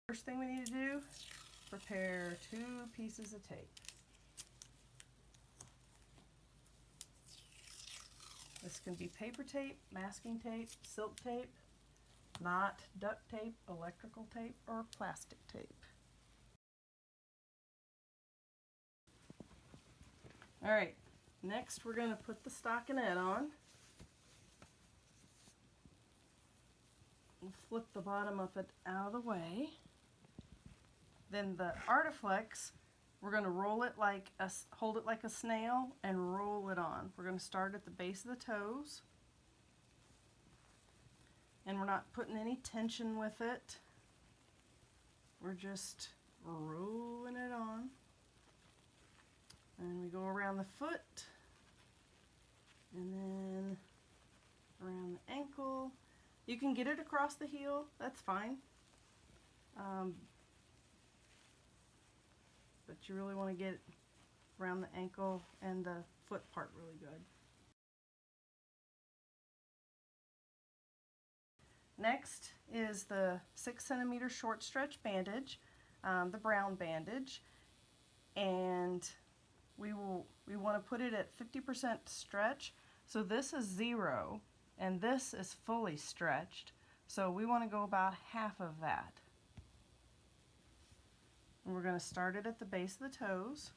First thing we need to do, prepare 2 pieces of tape. This can be paper tape, masking tape, silk tape, not duct tape, electrical tape, or plastic tape. Alright, next we're going to put the stockinette on. We'll flip the bottom of it out of the way. Then the Artiflex, we're going to roll it like hold it like a snail and roll it on. We're going to start at the base of the toes. And we're not putting any tension with it. We're just rolling it on. And we go around the foot. And then around the ankle. You can get it across the heel, that's fine. But you really want to get it around the ankle and the foot part really good. Next is the 6 centimeter short stretch bandage, the brown bandage, and we want to put it at 50% stretch. So this is 0 and this is fully stretched. So we want to go about half of that. And we're going to start it at the base of the toes,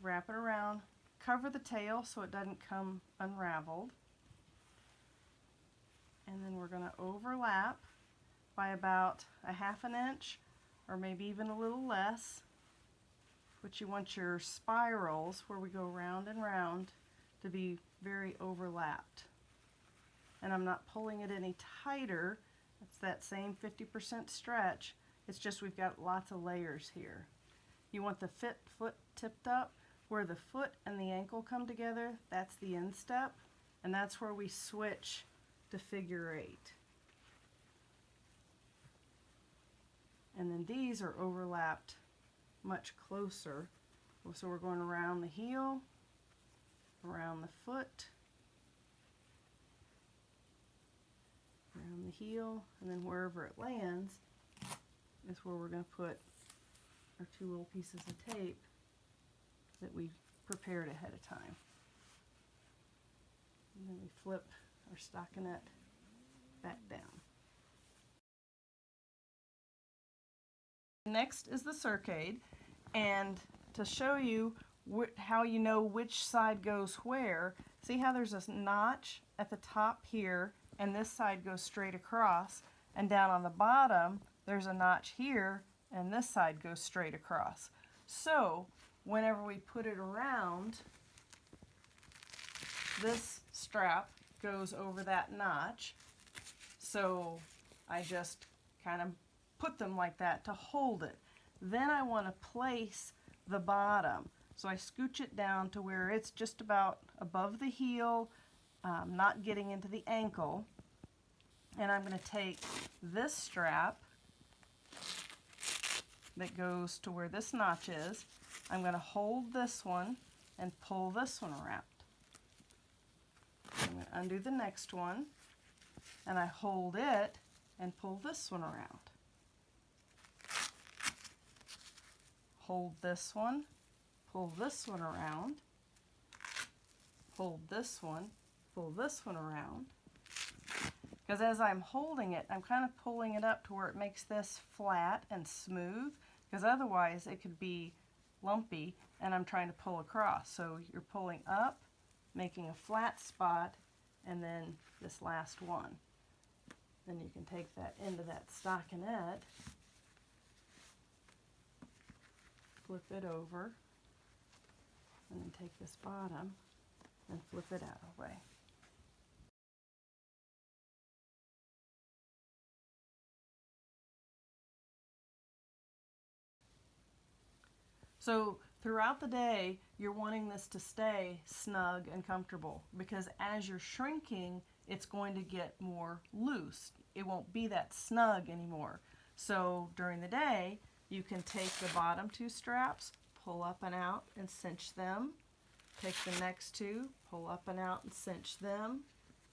wrap it around, cover the tail so it doesn't come unraveled, and then we're going to overlap by about a ½ inch or maybe even a little less, but you want your spirals where we go round and round to be very overlapped. And I'm not pulling it any tighter. It's that same 50% stretch. It's just we've got lots of layers here. You want the foot tipped up. Where the foot and the ankle come together, that's the instep, and that's where we switch to figure 8. And then these are overlapped much closer. So we're going around the heel, around the foot, around the heel, and then wherever it lands is where we're going to put our 2 little pieces of tape that we prepared ahead of time. And then we flip our stockinette back down. Next is the circade, and to show you how you know which side goes where, see how there's a notch at the top here, and this side goes straight across, and down on the bottom there's a notch here, and this side goes straight across. So whenever we put it around, this strap goes over that notch. So I just kind of put them like that to hold it. Then I want to place the bottom. So I scooch it down to where it's just about above the heel, not getting into the ankle. And I'm going to take this strap that goes to where this notch is. I'm going to hold this one and pull this one around. I'm going to undo the next one, and I hold it and pull this one around. Hold this one, pull this one around, hold this one, pull this one around. Because as I'm holding it, I'm kind of pulling it up to where it makes this flat and smooth, because otherwise it could be lumpy and I'm trying to pull across. So you're pulling up, making a flat spot, and then this last one. Then you can take that into that stockinette, flip it over, and then take this bottom and flip it out of the way. So throughout the day, you're wanting this to stay snug and comfortable, because as you're shrinking, it's going to get more loose. It won't be that snug anymore. So during the day, you can take the bottom 2 straps, pull up and out and cinch them. Take the next 2, pull up and out and cinch them.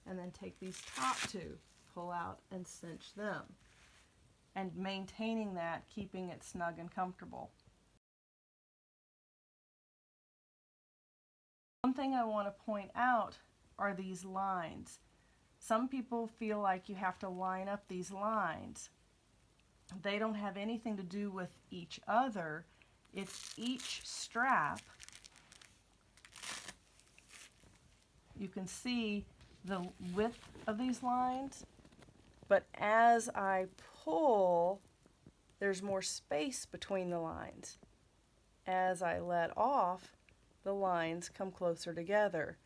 And then take these top 2, pull out and cinch them. and maintaining that, keeping it snug and comfortable. One thing I want to point out are these lines. Some people feel like you have to line up these lines. They don't have anything to do with each other. It's each strap. You can see the width of these lines, but as I pull, there's more space between the lines. As I let off, the lines come closer together.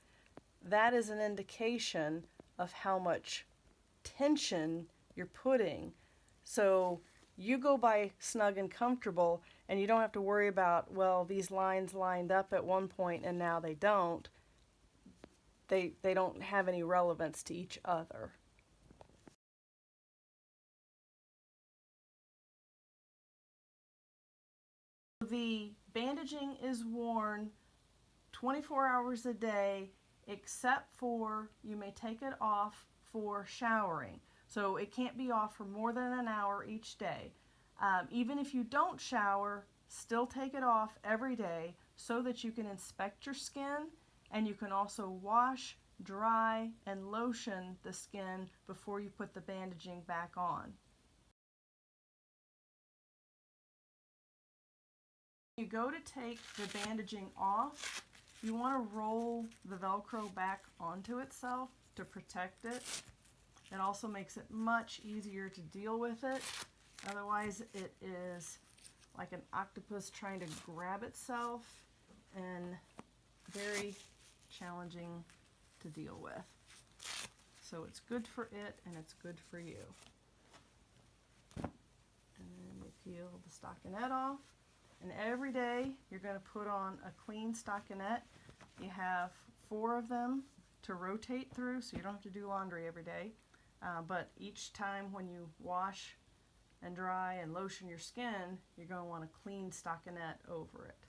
That is an indication of how much tension you're putting. So you go by snug and comfortable, and you don't have to worry about, well, these lines lined up at one point and now they don't. They don't have any relevance to each other. The bandaging is worn 24 hours a day, except for you may take it off for showering. So it can't be off for more than an hour each day. Even if you don't shower, still take it off every day so that you can inspect your skin, and you can also wash, dry, and lotion the skin before you put the bandaging back on. You go to take the bandaging off, you want to roll the Velcro back onto itself to protect it. It also makes it much easier to deal with it. Otherwise, it is like an octopus trying to grab itself and very challenging to deal with. So it's good for it and it's good for you. And then you peel the stockinette off. And every day you're going to put on a clean stockinette. You have 4 of them to rotate through, so you don't have to do laundry every day. But each time when you wash and dry and lotion your skin, you're going to want a clean stockinette over it.